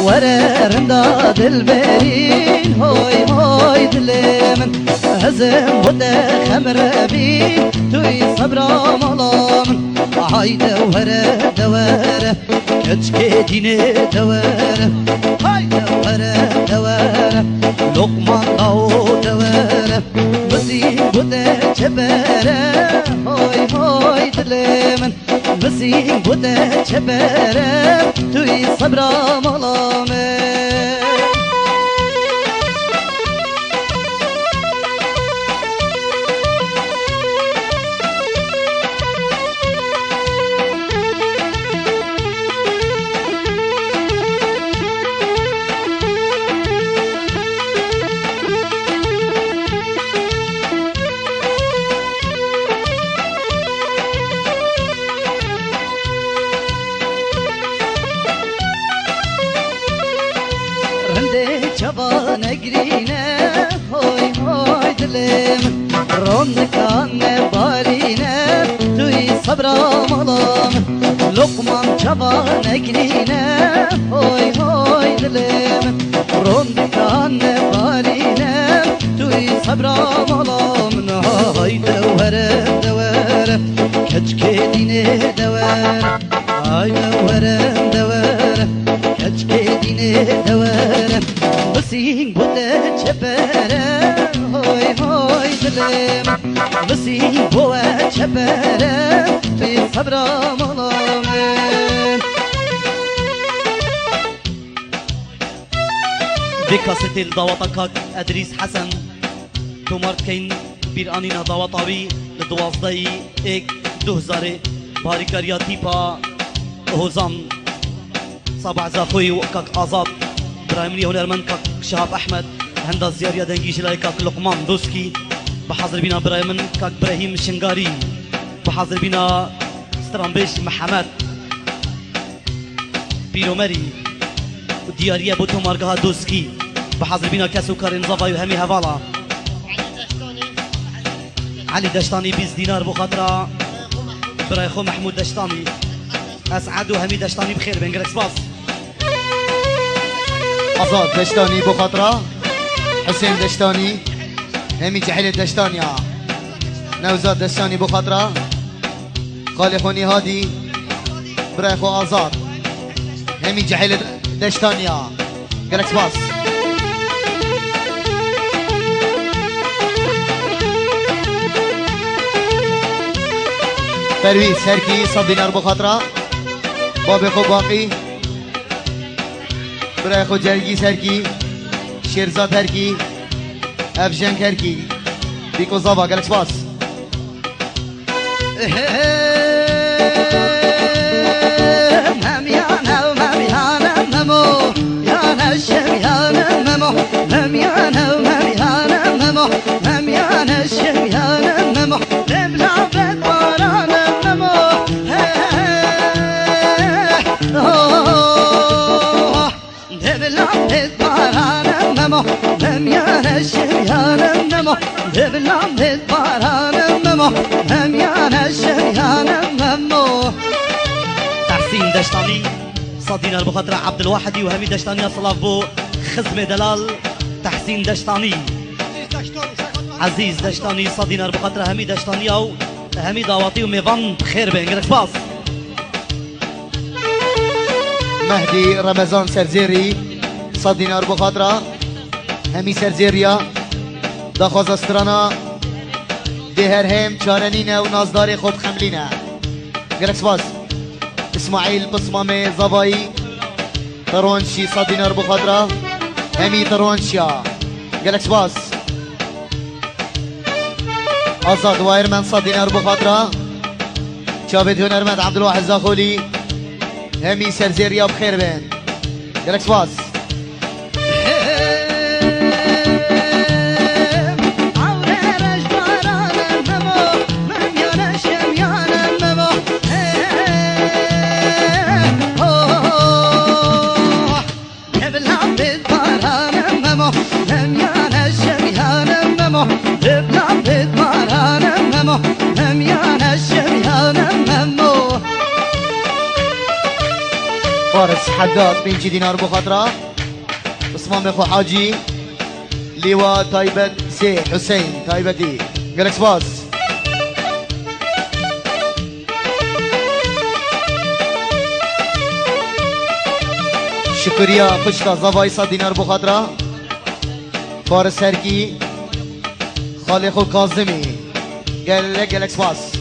وررندا دلبرين هوي هوي دلمن هزم ودا خمر بين توي صبرا ملامن هاي دوره دوره كتشكي ديني دوره هاي دوره دوره لقمان او دوره مسيح ودا جبره هوي هوي دلمن مسيح ودا جبره توي صبرا ملامن نقرينا هوي هوي دلم رون كان بالينا توي صبرا ملام لقمان شبا نقرينا هوي هوي دلم رون كان بالينا توي صبرا ملام هاي دوره دوره كتشكي ديني دوره هاي دوره دوره كتشكي ديني دوره مسيح بوده چپره هوی هوی دلم مسیح بوده چپره في صبر ملامن بكاسة الضوطة أدريس حسن تومارت كين بير أنينا ضوطاوي لدوازداي إيك دوهزاري باريكارياتي با هوزام صبع زاخوي وكاك آزاد برايمني هنرمن كاك شهاب أحمد هندا زياريا دنجيش لاي كاك لقمان دوسكي بحضر بينا برايمن كاك إبراهيم شنغاري بحضر بينا سترامبيش محمد بيرومري ودياريا بوتو مارغها دوسكي بحضر بينا كاسو كارين زافاي وهمي هفالا علي دشتاني 20 دينار بخاطرة براي خو محمود دشتاني أسعد وهمي دشتاني بخير بنجركس باص آزاد دشتاني بخاطرة حسين دشتاني همي جحيل دشتاني نوزاد دشتاني بخاطرة خالي خوني هادي براي خو آزاد همي جحيل دشتاني جركس باص پرویز هرکی 100 دینار بخاطره باب خو باقی برای خو جرگیز هرکی شیرزاد هرکی افجنگ هرکی بیکو زابا گلکس باس تحسين دشتاني 100 دينار بخاطر عبد الواحدي وهمي دشتاني صلاف بو خزمة دلال تحسين دشتاني عزيز دشتاني 100 دينار بخاطر همي دشتاني او همي دعواتي وميفان بخير بإنجلك باص مهدي رمضان سرزيري 100 دينار بخاطره همي سرزيريا دخواز استرانا دهر هم چارنينه و نازداري خوب خملينه گرکس باز اسماعيل بصمامه زباي ترونشي 100 دينار بخاطره همي ترونشيا گرکس باز آزاد وايرمن 100 دينار بخاطره شابد هنرمند عبد الواحد زاخولي همي سرزيريا بخير بين گرکس باز فارس حداد 5 دينار بخاطرة اسمام اخو حاجي لواء تايبت سي حسين تايبتي جالكس باس شكريا خشكا زباي 100 دينار بخاطرة فارس هركي خالي اخو كاظمي جالكس باس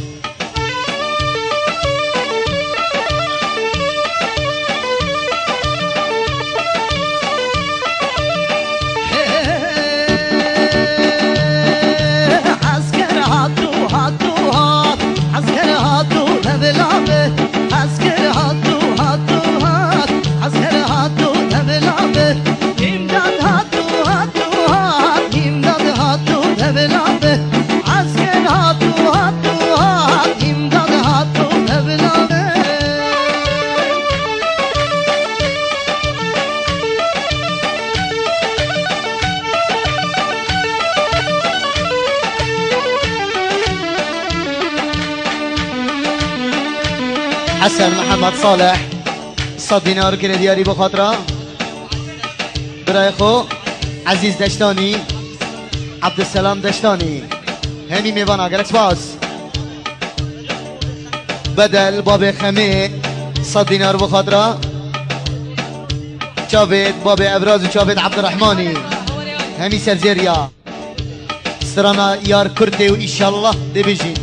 حسن محمد صالح 100 دينار كده دياري بخاطرة برايخو عزيز دشتاني عبد السلام دشتاني هني ميوانا جالكس باس بدل بابي خمي 100 دينار بخاطرة شافت بابي ابراز وشافت عبد الرحماني هني سرزيريا سرانا يار كرتي وإن شاء الله دي بيجي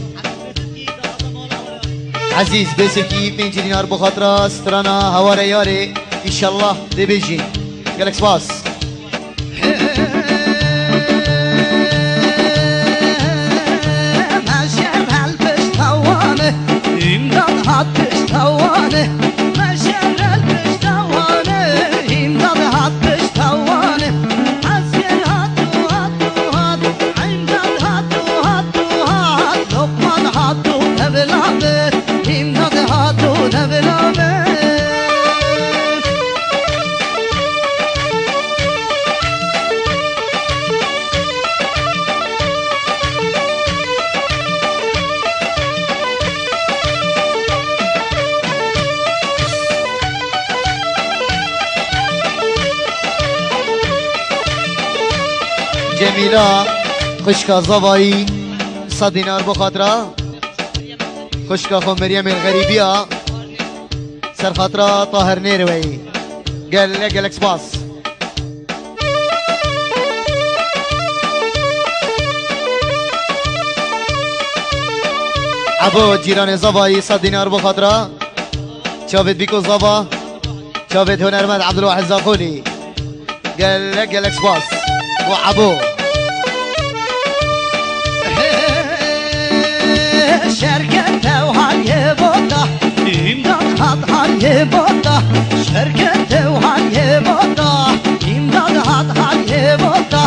عزيز بيسكي 5 دينار بخاطرة سترانا هواري ياري ان شاء الله دي بيجي جالكس باس جميلة خشكا زباي 100 دينار بخاطرة خشكا خو مريم الغريبية سر خاطرة طاهر نيروي جالكس باس عبود جيران زباي 100 دينار بخاطرة شافت بيكو زبا شافت هنرمد عبد الواحد زاخولي جالكس باس وعبو شركته وهاي بودا إمداد هاي بودا شركته وهاي بودا إمداد هاي بودا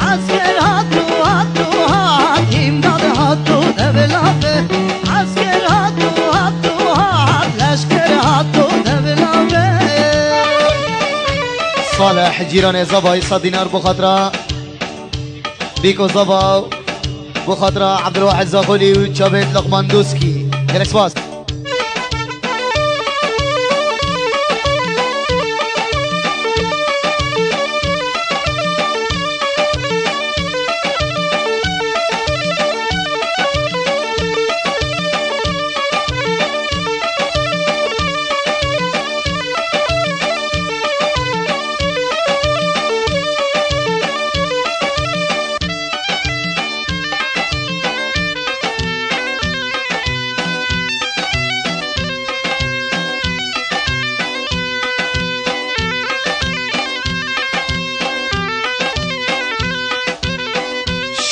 عسكر هاتو هات إمداد هاتو دبلافه عسكر هاتو هات لشكر هاتو دبلافه صالح جيران زبا 100 دينار بخاطرة بيكو زبا بخاطرة عبد الواحد زاخولي وشابت لقمان دوسكي جالكس باس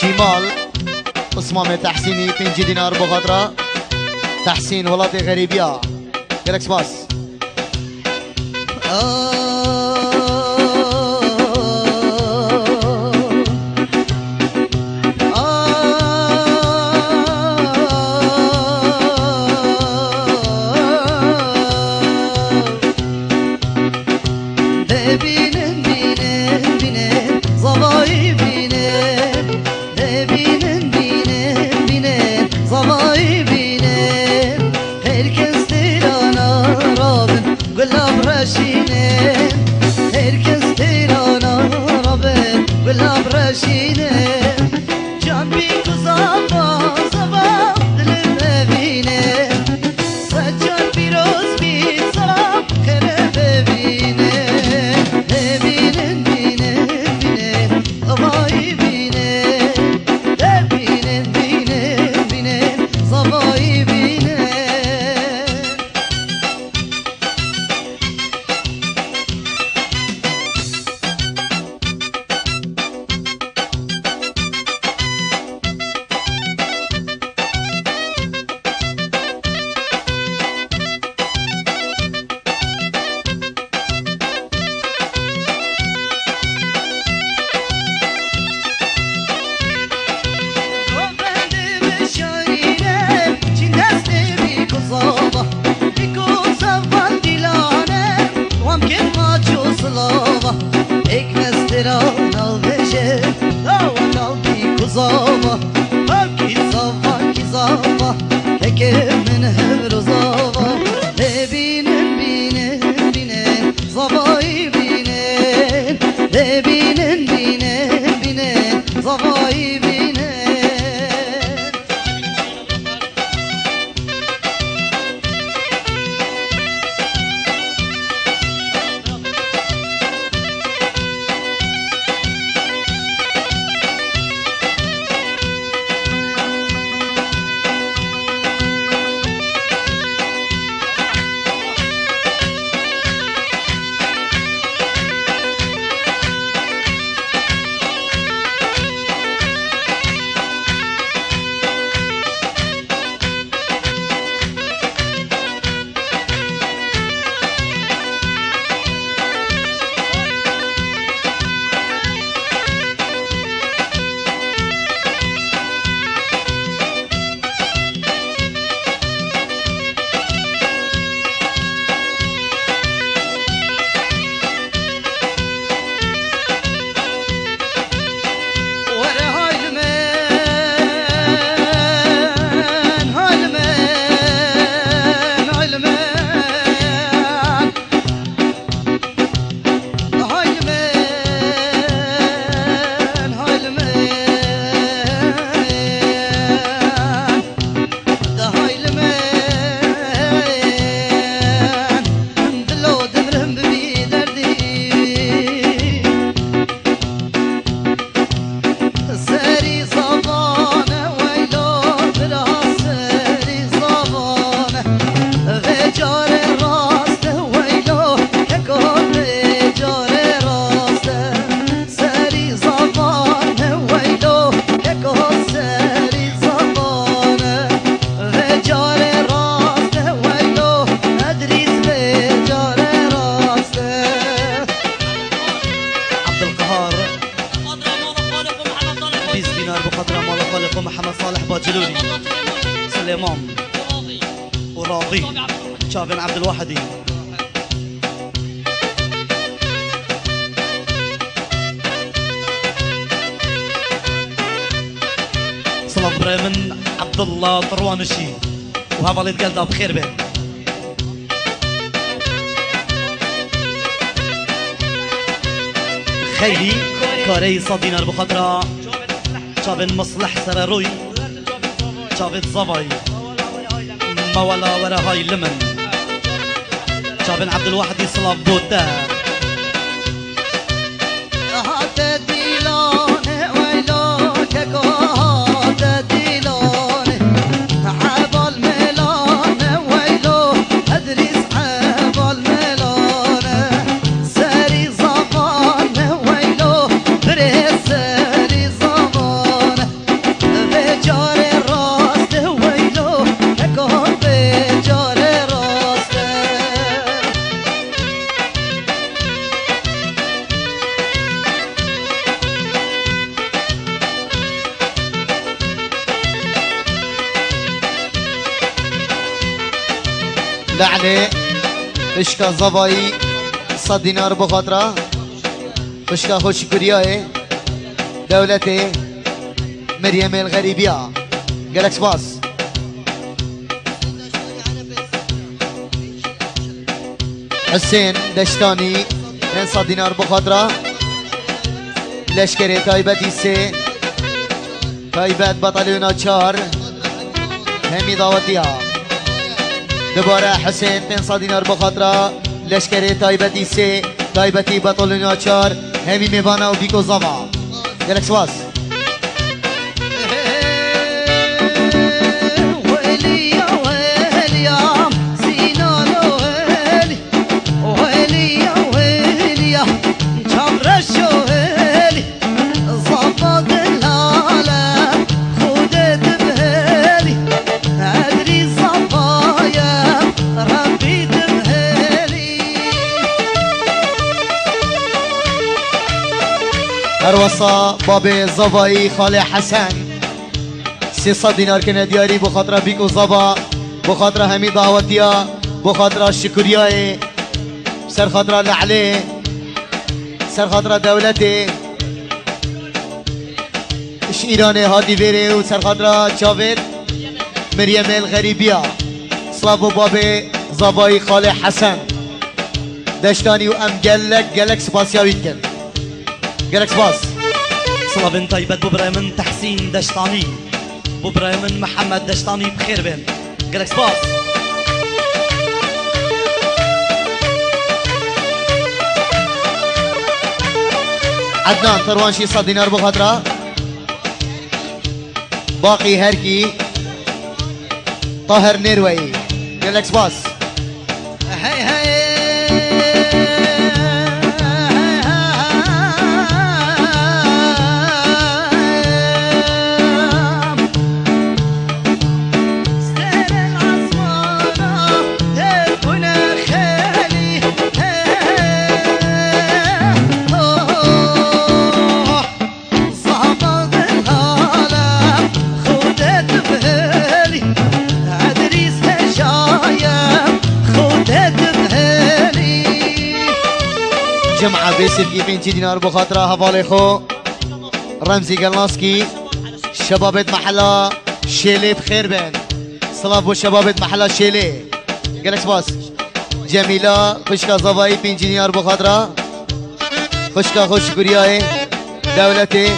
شمال اسمام تحسيني 5 دينار بخاطرة تحسين ولاتي غريبية جالكس باس Herkes tirana Rabbim Gülab Reşid زاوا ایک مستران آلبشه داوت آلبی کزاوا کی زاوا که من هر زاوا ببینن بینن بینن زاوایی بینن ببینن بینن بینن زاوایی بینن محمد صالح باجلوني سليمان وراضي شافن عبد الواحدي صلاة بريمن عبد الله طروانشي وهذا القلده بخير به خيلي كاري صدينار بخاطرة شابن مصلح سراروي شابن زباي مولا ورا هاي لمن شابن عبد الواحد يصلب بوتا لعنه بشكا زباي 100 دينار بخاطره بشكا خوش كوريا دولتي مريم الغريبيه جالكس باس حسين دشتاني 100 دينار بخاطره لشكري تايبتي سي تايبت بطلونا 4 همي دعوتيها دوباره حسین 500 دینار بخاطره لشکر تایبتی سه تایبتی بطل ناچار همی میوانا و بیکو زما گلکس واس هروسا باب زبایی خاله حسن 300 دینار کنه دیاری بخاطر بیکو زبا بخاطر همی دعوتیا بخاطر شکریای سر خاطر لعله سرخاطرة دولتي اش ايراني هادي بيري وسرخاطرة جاويد مريم الغريبية سلافو بابي زباي خالي حسن دشتاني وام قالك سباسياويت كن قالك سباس صلابن طيبت ببرايمن تحسين دشتاني ببرايمن محمد دشتاني بخير بين قالك سباس عدنان تروانشي 100 دينار بخاطرة باقي هركي طاهر نيروي قالك سباس هاي هاي جمعة بيسر يمين دينار بخاطرة حوالي خو رمزي قلناسكي شبابة محلة شيلي بخير بين سلافو شبابة محلة شيلي قالك باس جميلة خشكا زباي 5 دينار بخاطرة خشكا خوش كورياي دولتي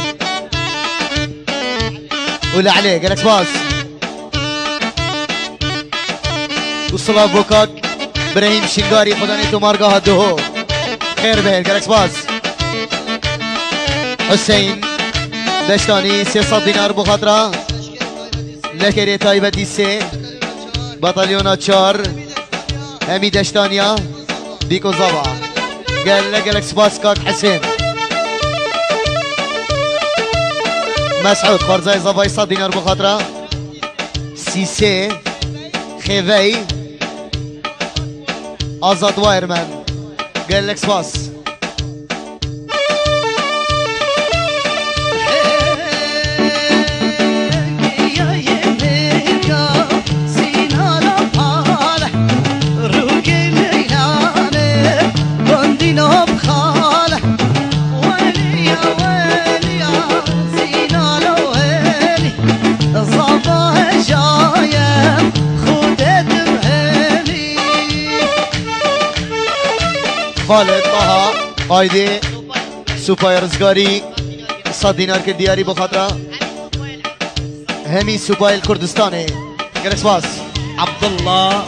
ولا عليه قالك باس وسلافو كاك ابراهيم شنغاري خداني تو مارقا هدوهو خير بهر قالك باس حسين دشتاني 300 دينار بخاطرة لكري طيبة ديسي بطليون 4 همي دشتانيا بيكو زبا قالك سباس كاك حسين مسعود خرزاي زبا 100 دينار بخاطرة سيسي خيفي آزاد وايرمان قالك سباس خالد طه قايدي سوباي رزقاري 100 دينار كدياري بخاطرة همي سوباي الكردستاني قالك سباس عبد الله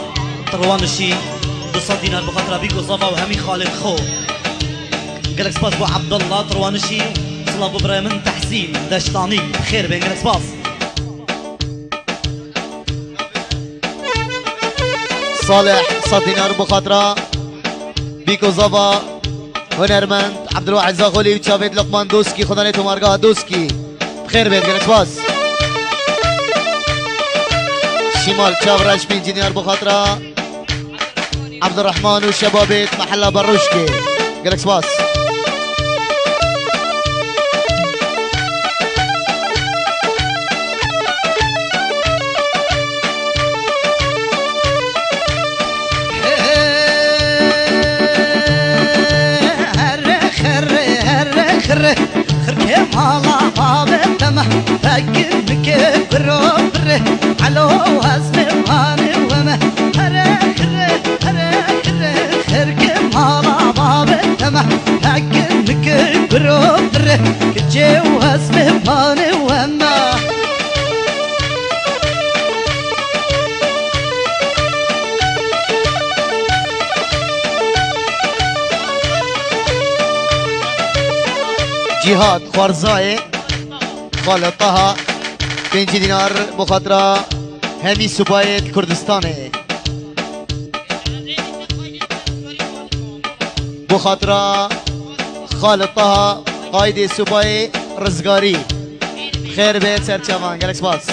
طروانشي 200 دينار بخاطر بيكو صفا وهمي خالد خو قالك سباس بو عبد الله طروانشي صلاب ابراهيم تحسين دشتاني بخير بين قالك سباس صالح 100 دينار بخاطرة بيكو زفا هنرمند عبد الواحد زاخولي وشافيد لقمان دوسكي خداني تو مارقا دوسكي بخير بين قالك سباس شمال شافراش 5 دينار بخاطرة عبد الرحمن وشبابيت محلة بروشكي قالك سباس خركم على باب الدمع فكر بكيف الروبر على وزن ماني وما خركم على باب الدمع فكر بكيف الروبر كجي وزن ماني وما جهاد خورزاي خالد طه 5 دينار بخاطرة همي سوباي الكردستاني بخاطرة خالد طه قايد سوباي رزقاري خير بيت سرچوان قالك سباس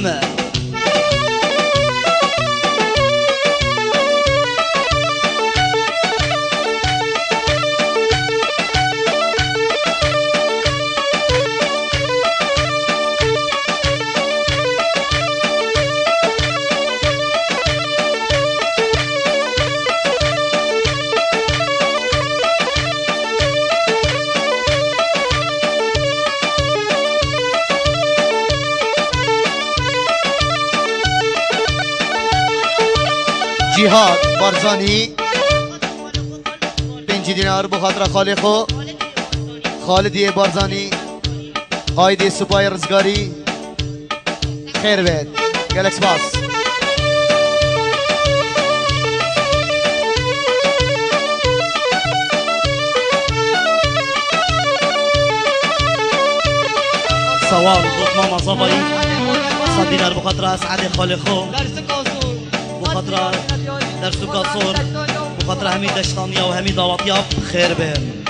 وما جهاد بارزانی 5 دینار بخاطر خالی خو خالدی بارزانی قاید سپاه رزگاری خیر بید گلکس باس سوال ضد ماما صبري 100 دينار بخاطر اسعد خالي خو بخاطر درس قصور بخاطر همي دشتانيا وهمي دعواتيا بخير بهم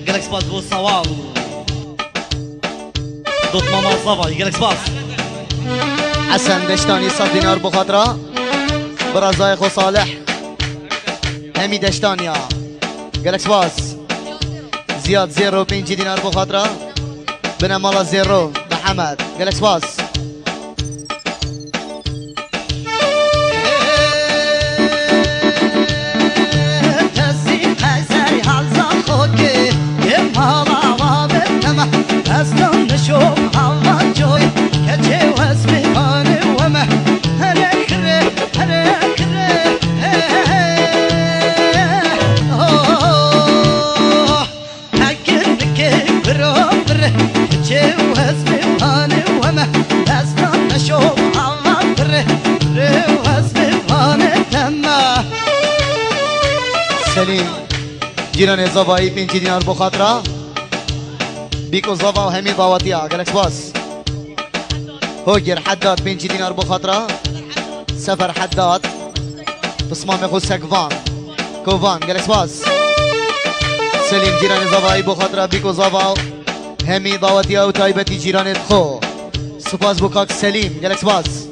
جالكس باس بو سوال ضد ماما صبري جالكس باس حسن دشتانی 100 دینار بخاطر برازای خو صالح همی دشتانیا گلکس باس زیاد 5 دینار بخاطر بنمالا 0 محمد گلکس باس سلیم جیران زوایی 5 دینار بخاطر بیکو زوا و همی دعوتیا گلکس باس هوگر حداد 5 دینار بخاطر سفر حداد تصمام خو سکوان کووان گلکس باس سلیم جیران زوایی بخاطر بیکو زوا همی دعوتیا و تایبتی جیران خو سپاس بکاک سلیم گلکس باس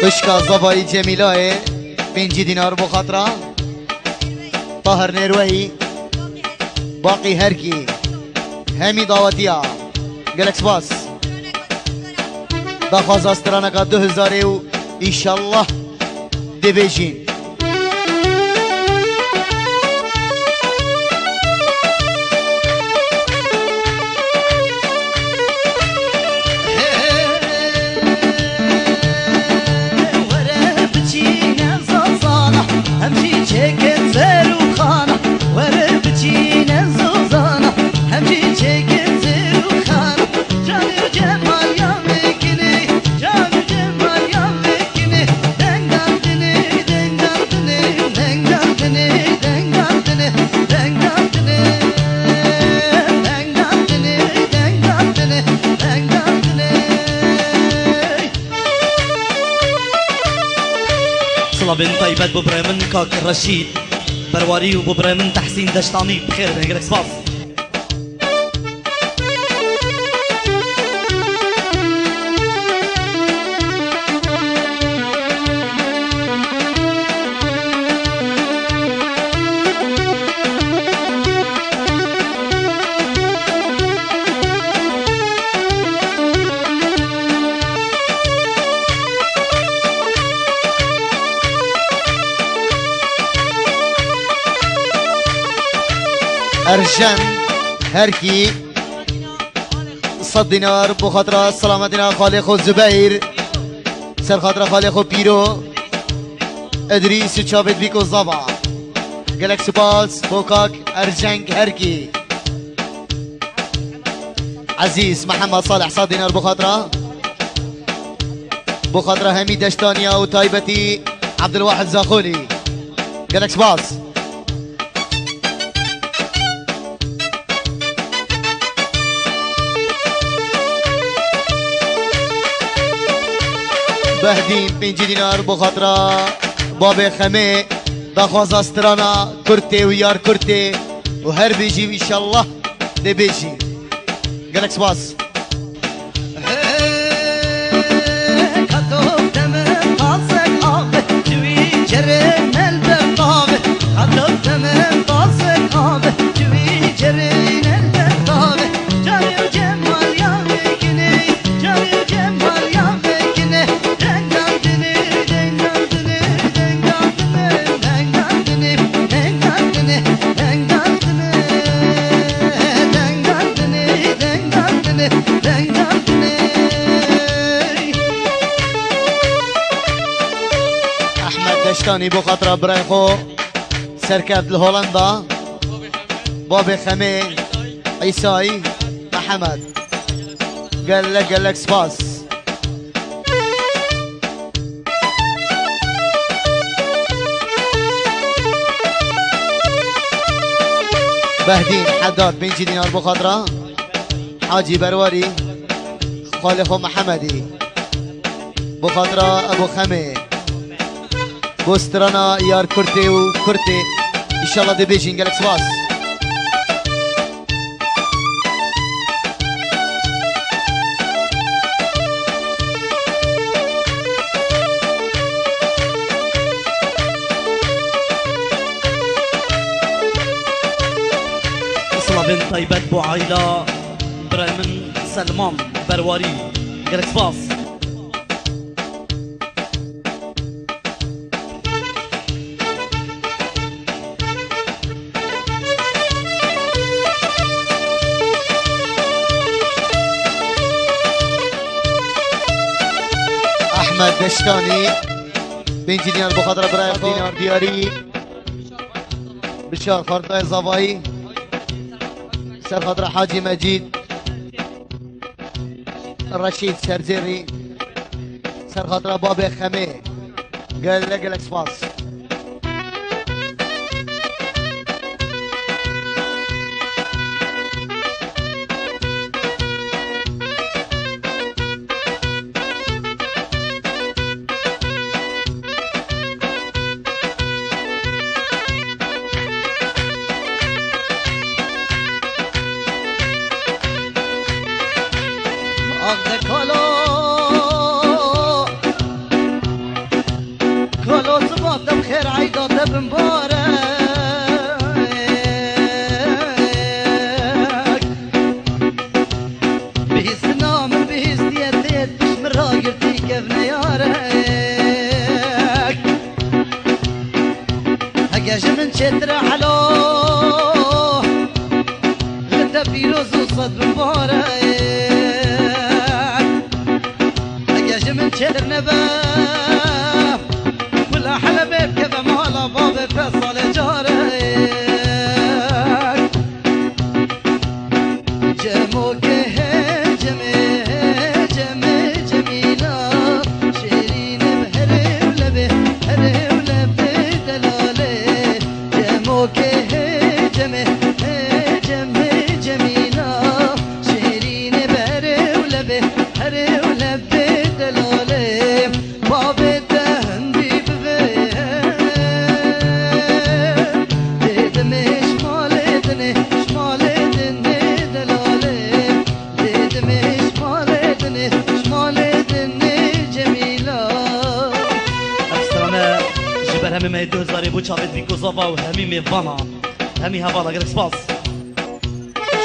اشکا زبایی جمیلای 5 دینار بخاطر طاهر نیروی باقی هرکی همی دعوتیا گلکس باس دا خوازاسترانه که 2000 و ایشالله دبیجین بن طيبات ببريمن كاك رشيد برواري وببرامن تحسين دشتاني بخير بنقلك سباس. ارجن هركي 100 دينار بخاطر سلامتنا خالي خو زبير سر خاطر خالي خو بيرو ادريس تشابت بيكو زبا جالكسي بالز بوكاك ارجنك هركي عزيز محمد صالح 100 دينار بخاطر حميد دشتانيا وتايبتي عبد الواحد زاخولي جالكسي بالز بهدیم 5 دینار بخاطر باب خمه دخواز استرانا کرته و یار کرته و هر بیجی و انشالله ده بیجی گلک سپاس دشتاني بخاطر برايخو سركب لهولندا بابي خمي عيساي محمد قال لك سباس بهدين حداد 20 دينار بخاطره حاجي برواري خالخو محمدي بخاطره ابو خمي بوسترانا يار كرتي وكرتي ان شاء الله دي بيجين قالك سواس اسمع بنت طيبات بوعايلة برامن سلمان برواري قالك سباس. احمد دشتاني 20 دينار بخاطر برايخو دينار دياري بشار خرطة زباي سر خاطر حاجي مجيد الرشيد سرزيري سر خاطر بابي خمي قال لك سباس زبا و همی میوانا همی هوالا گرک سپاس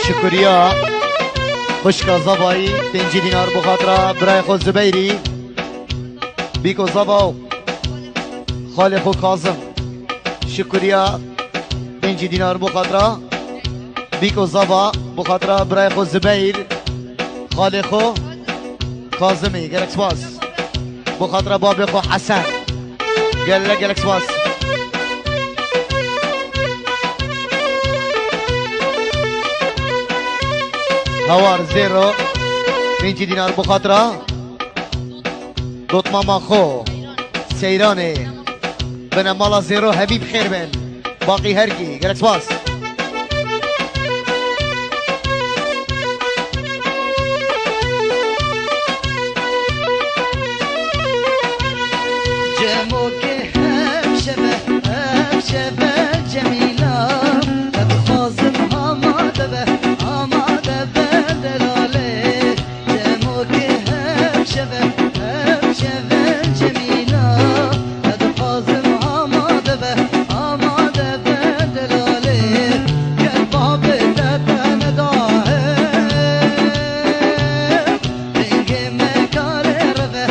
شکریا خوشکا زبایی 5 دینار بخاطر برای خود زبیری بیکو زبا خالق و کاظم شکریا 5 دینار بخاطر بیکو زبا بخاطر برای خود زبیر خالق و کاظمی گرک سپاس بخاطر باب خو حسن گله گرک سپاس هوار زیرو 5 دینار بخاطره دوت ماما خو سیرانه بنا مالا زیرو حبیب خیر بن باقی هرگی گرک سپاس جموك هم شبه جميلة تبخازم هما دبه دلالي جموك هم شبه جميلة تبخازم هما دبه دلالي كالباب تتن داهر رنگ مكاري ربه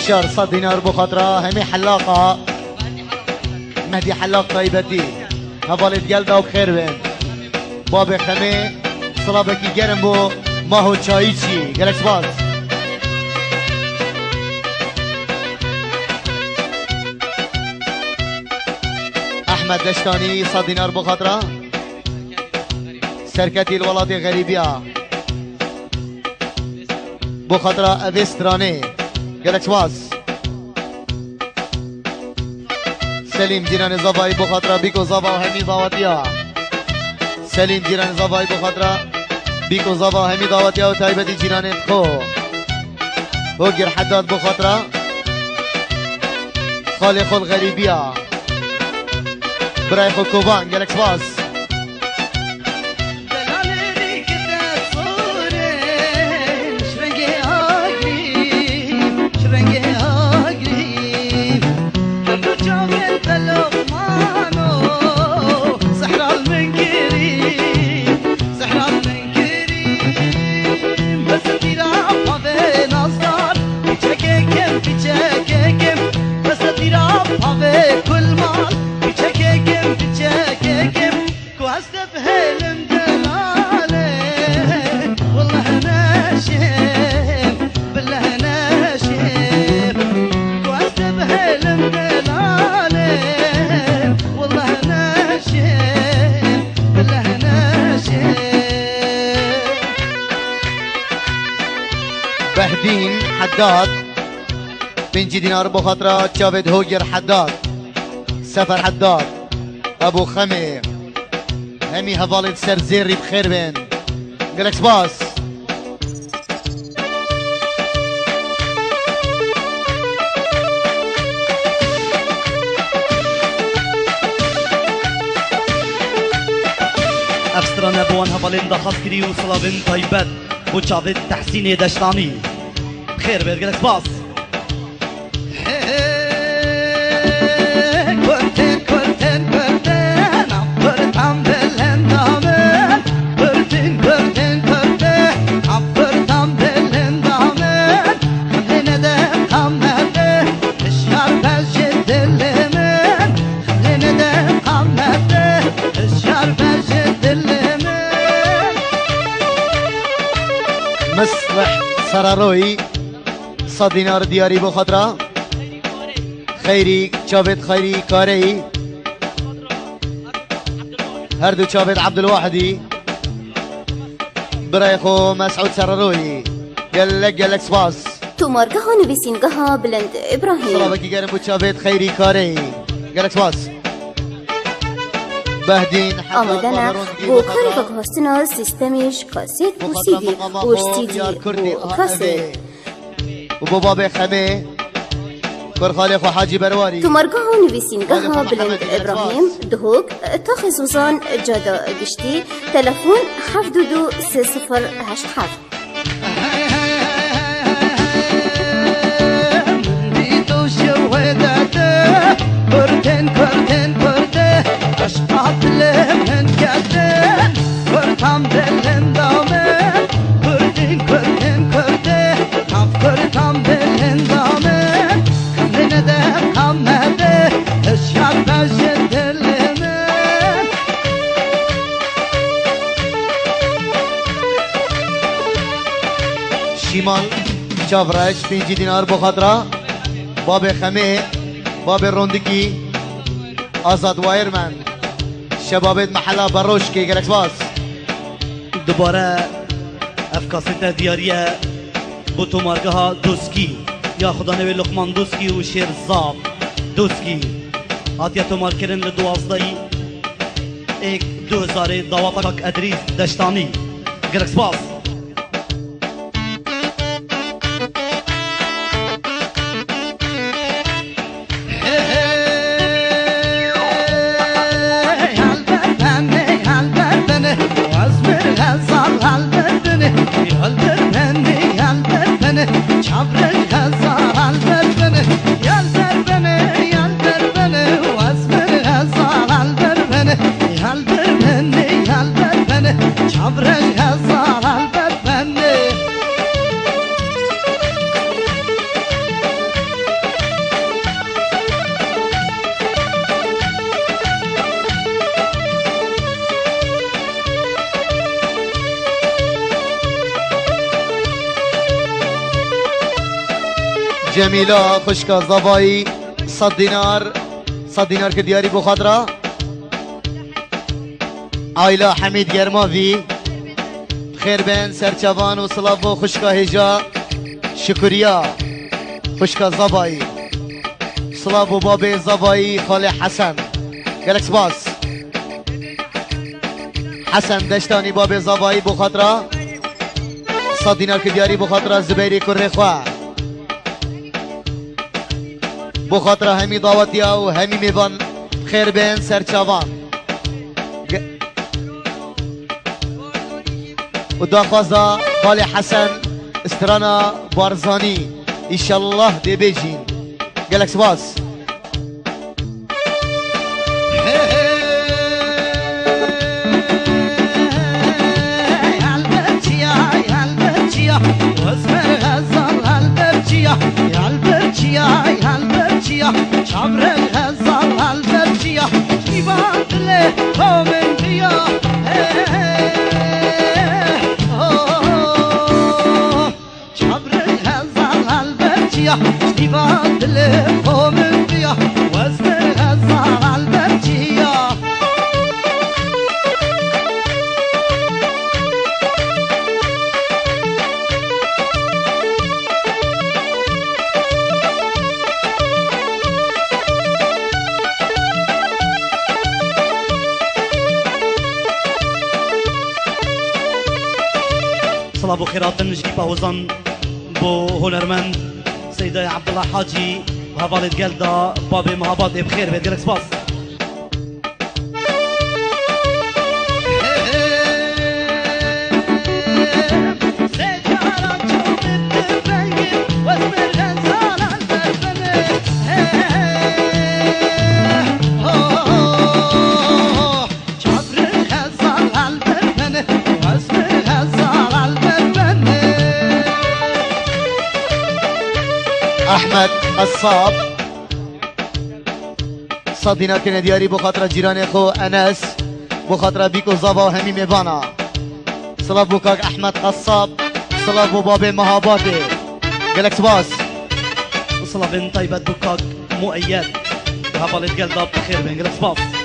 بشار 100 دينار بخاطره همي حلاقه مهدي حلاق طيبتي هفالت قلده وبخير بين باب خمي صلابكي گرم بو ماهو چایچی گلکس باز احمد دشتاني 100 دينار بخاطره سركتي الولاد غريبيه بخاطره افيستراني گلکس باز سلیم جیران زبایی بخاطره بیکو زبا و همی دعوتیا سلیم جیران زبایی بخاطره بیکو زبا و همی دعوتیا و تایبتی جیران خو هوگر حداد بخاطره خالق الغریبیا برای خو کوبان گلکس باز كل مال بچككم بهدين حداد 5 دينار بخاطرة جاويد هوجر حداد سفر حداد ابو خمي همي هفالد سرزيري بخير بين قالك باس افستران ابوان هفالين دخل كري وصلابين طيبات وشافت تحسيني دشتاني بخير بيت قالك باس كورتين كورتين كورتين عبرتم بالهندامن كورتين كورتين كورتين عبرتم بالهندامن خلينا دقم نبه الشعر بجد اللمن خلينا دقم نبه الشعر بجد اللمن مصلح سراروي 100 دينار دياري بخاطرة خيري جاويد خيري كاري هردو جاويد عبد الواحدي برايخو مسعود سراروي قالك سباس تومارگه ها نویسینگه ها بلند ابراهیم صلابكي قرن بو جاويد خيري كاري قالك سباس بهدين آمدنه بو کاری که هستنا سیستمیش کاسیت و سیدی و سیدی و کاسیت وبو بابي خمي كرخالي خو حاجي برواري تومارگه ها نویسینگه ها بلند ابراهیم دهوک تا خصوصان جادا گشتی تلفون 723087 بيتو شوهدته كورتين كورتين كورتين اشقاط لمن كاتين كورتام بالهندامن كورتين كورتين كورتين عف كورتام بالهندامن خلينا دقم نبه الشعر بجد اللمن شمال شافراج 5 دينار بخاطرة باب خمي باب روندكي آزاد وايرمان شبابت محلا بروشكي قالك باس دوباره افکاسته دیاریه بو تومارگه ها دوسکی یا خدا نوی لقمان دوسکی و شیر زاب دوسکی آتیا تومار کرن لدوازدهی 2000 دواتا کک ادریس دشتانی گرک سپاس جميلة خشكا زباي 100 دينار 100 دينار كدياري بخاطرة عائلة حميد جرماوي خير بين سرچوان و سلافو خشكا هجا شكريا خشكا زباي سلافو بابي زباي خالي حسن قالك سباس حسن دشتاني بابي زباي بخاطرة 100 دينار كدياري بخاطرة زبيري كرخوا بخاطر همي دعوتيا و همي ميبان خير بين سرچوان و داخوازا خالي حسن استرانا بارزاني ان شاء الله دي بيجين قالك سباس شعر الغزال هالبرجية يبعد له ومن بيا شعر الغزال هالبرجية يبعد له ومن بيا وزن الغزال هالبرجية صلاة وخيرات نجي باوزان بو هنرمند سيدة عبد الله حاجي هفالت جلدا بابي مهابات بخير بيت جلك سباس احمد قصاب صدينا كنا دياري بخاطر جيران خو انس بخاطر بيكو زابا وهمي ميبانا صلاة بوكاك احمد قصاب صلاة بو بابي مهاباتي قالك سباس صلاة بن طيبة بوكاك مؤيد هفالت جلدا بخير بين جلك سباس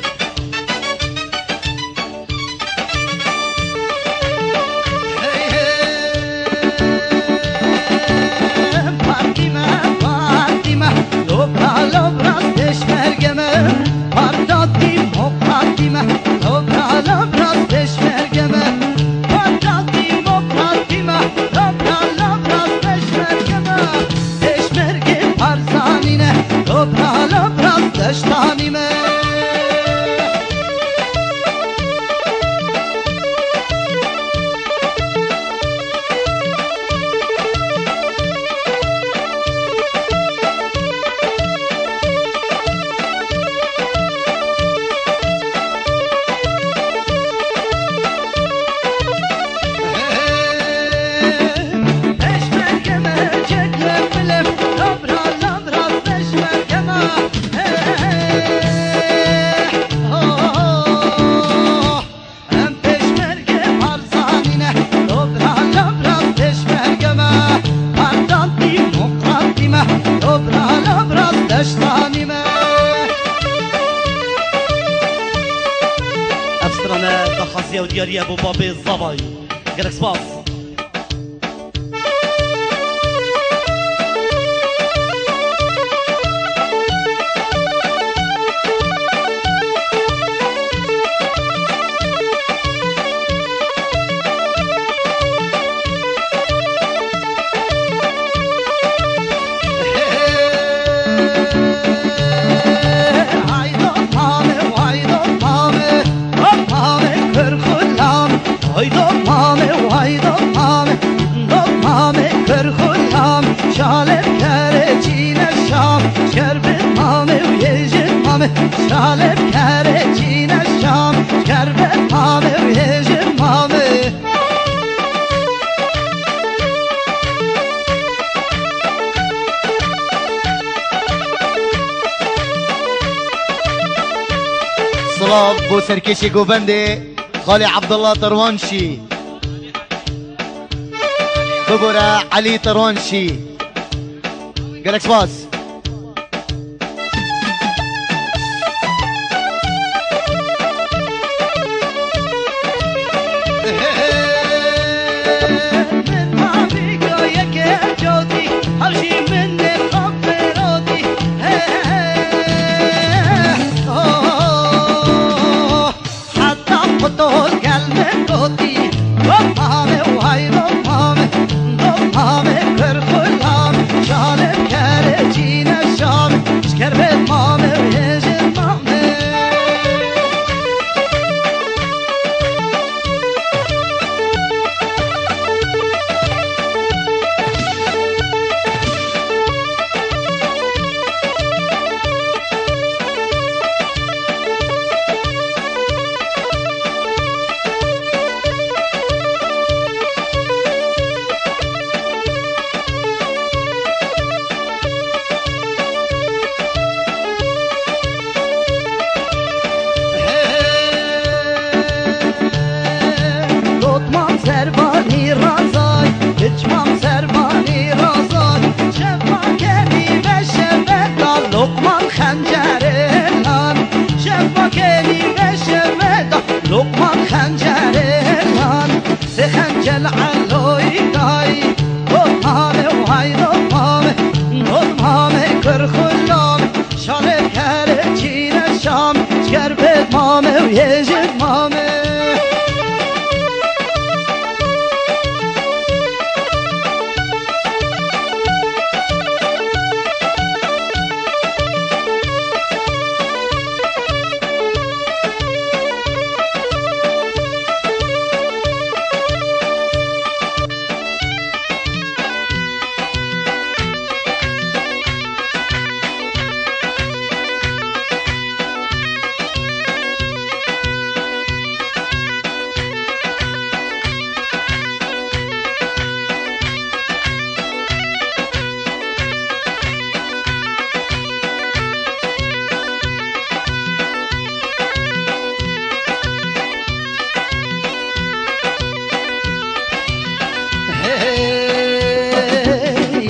خاصية ودياري ابو بابي الزباي قالك سباس شالب كاره جين الشام كربت مامي ويجن مامي صلاة بو سركشي قوبندي خالي عبد الله طروانشي ببورا علي طروانشي قالك سباس لقمان خنجر لان سخنجل علوی دای دلمامه و های دلمامه کرخلام شالب کره چین شام شکر مامه و یه جد مامه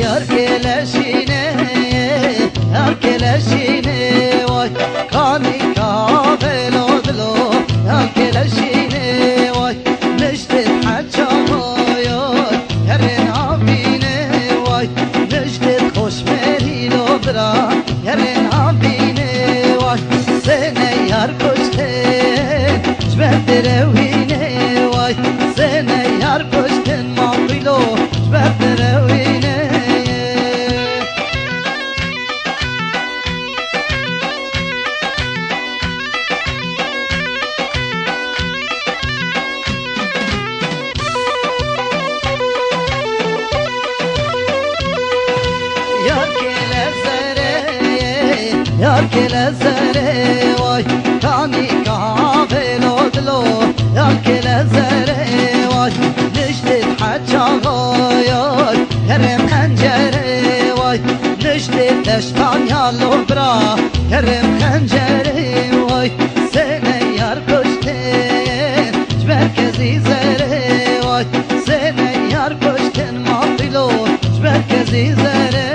Yar keleşine, yar keleşine vay Kani kahvel odlo, yar keleşine vay Necdet haçamayay, yerin abine vay Necdet hoşmeri dobra, yerin abine vay Sene yar koşten, jber derevine vay Sene yar koşten maqilo, jber derevine Yar kele zere vay Kani kahvel odlo Yar kele zere vay Necdet haçağayay Kerem hancere vay Necdet deştan yallo bra Kerem hancere vay Sene yar koşten Merkezi zere vay Sene yar koşten mafilo Merkezi zere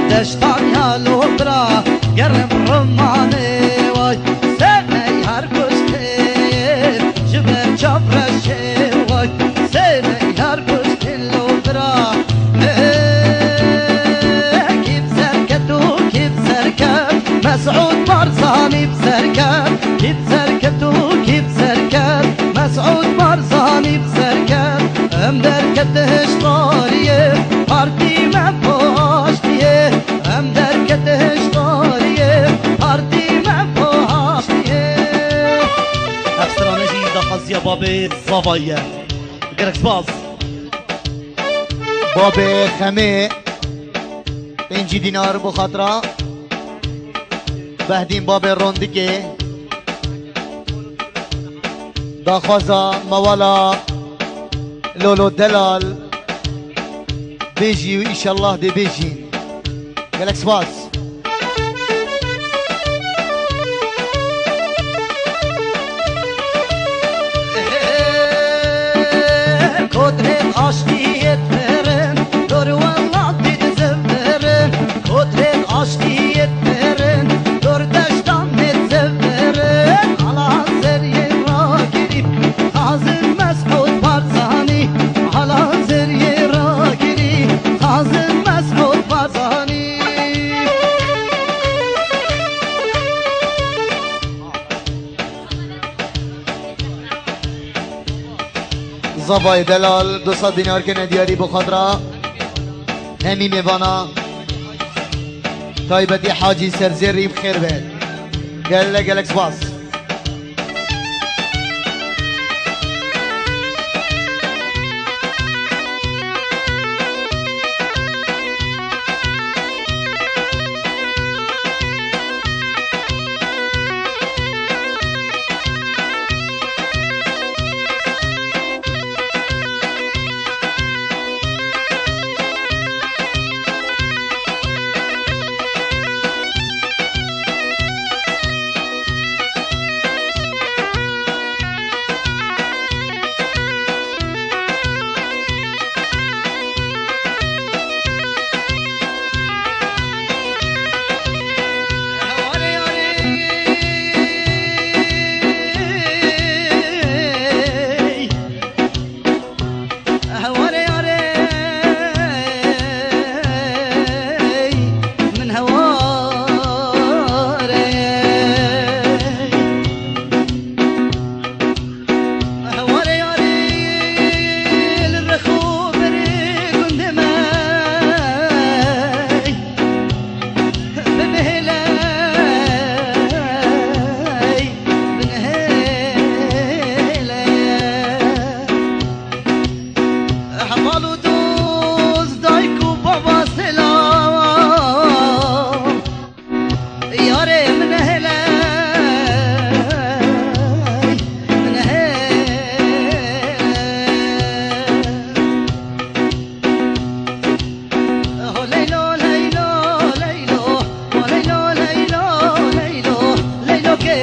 دشتان یا لوبرا گرم رمانه وای سنه هر کشته جبر چاپرشه وای سنه هر کشته لوبرا کیف زرکت و کیف زرکت مسعود مرزانی بزرکت کیف زرکت و کیف زرکت مسعود مرزانی بزرکت ام درکتش طاریه پارتی مپاشتیه ام درکتش طاریه پارتی مپاشتیه استرانجی دخازیا باب زاوایه گرکس باز باب خمه 5 دینار بخاطره بهدین باب روندکه داخوازا موالا لولو دلال بيجي وإن شاء الله دي بيجين جالكس باس كترة عشقية فرن دور والله تتزفرن كترة عشقية فرن دور دشتان تتزفرن على زري راكري حازم مسعود بارزاني على زري راكري حازم مسعود بارزاني زبای دلال 200 دینار که ندیاری بخاطره همی میوانا تایبتی حاجی سرزیری بخیر بید گل گلکس باس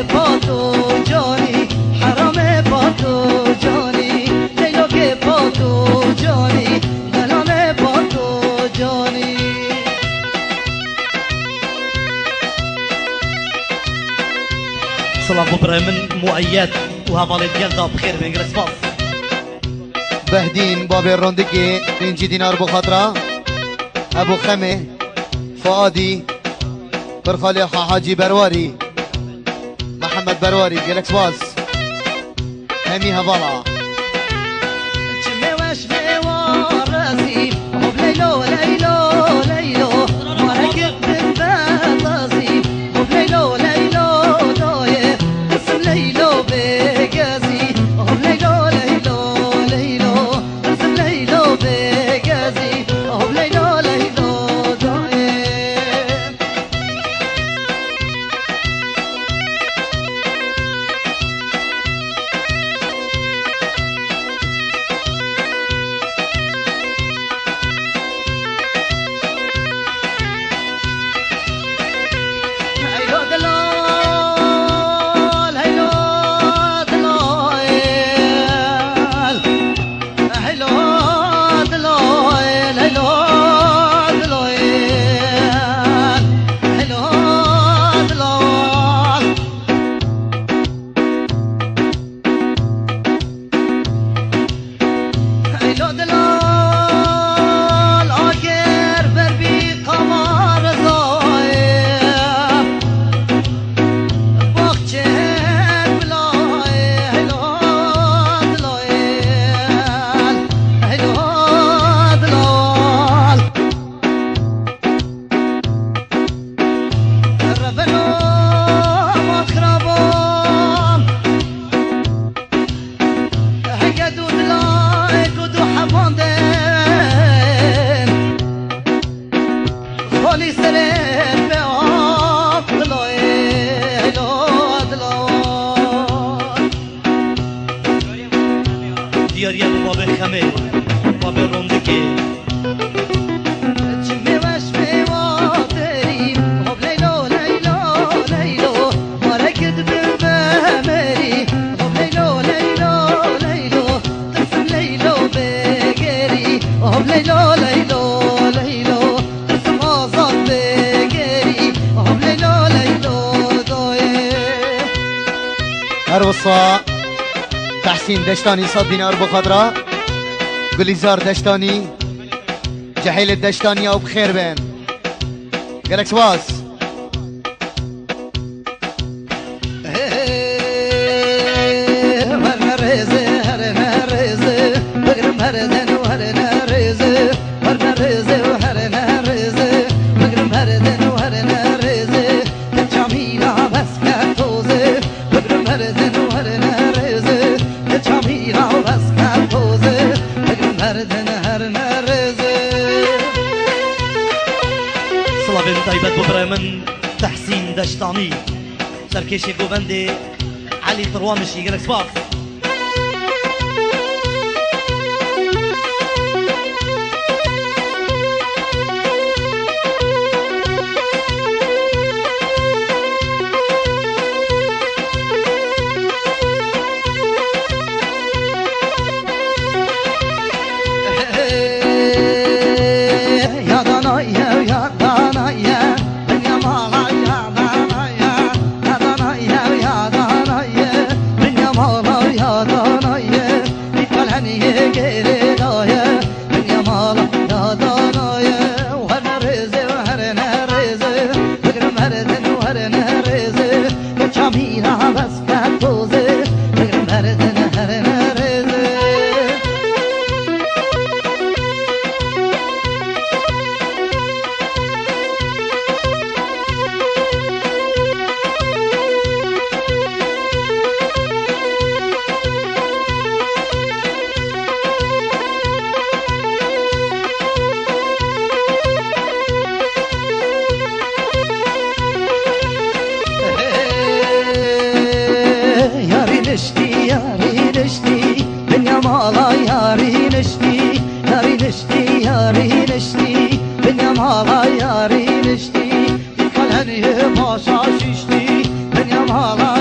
با تو جانی حرام با تو جانی لیلا که با تو جانی غلام با تو جانی سلام ببرای من مؤید و هوالت گلدا بخیر بین رسپاس بهدین باب روندگی 5 دینار بخاطره ابو خمه فؤادی برخالی حاجی برواری محمد برواری گلکس باز همی هوالا جمه وش میوارزی خب لیلو لیلو لیلو مرکب بندازی خب لیلو لیلو دایه اسم لیلو بگزی خب لیلو لیلو لیلو اسم لیلو بگزی خب لیلو لیلو دایه هيلو دلال هيلو دلال هيلو دلال هيلو دلال هيلو دلال هيلو دلال آگر بر بی قمار زایم باغچه بلای هیلو دلال هیلو دلال ربنا مخربان هيدو دلای گدو حواندن خالی سرت به آب دلای هیلو دلال دیاریا باب خمه باب روندگی جمه وش میوادریم خب لیلو لیلو لیلو مرکد بمری خب لیلو لیلو لیلو قسم لیلو بگری خب لیلو لیلو لیلو قسم آزاد بگری خب لیلو لیلو دایه هروسا تحسین دشتانی 100 دینار بخاطره گلیزار دشتانی جحیل دشتانی او بخیر بین گلکس باز سلام تایبت ببرای من تحسین دشتانی سرکش گوبند علی طروامشی گلکس باز Yari nişti, kalheniye başa şişti, benim hala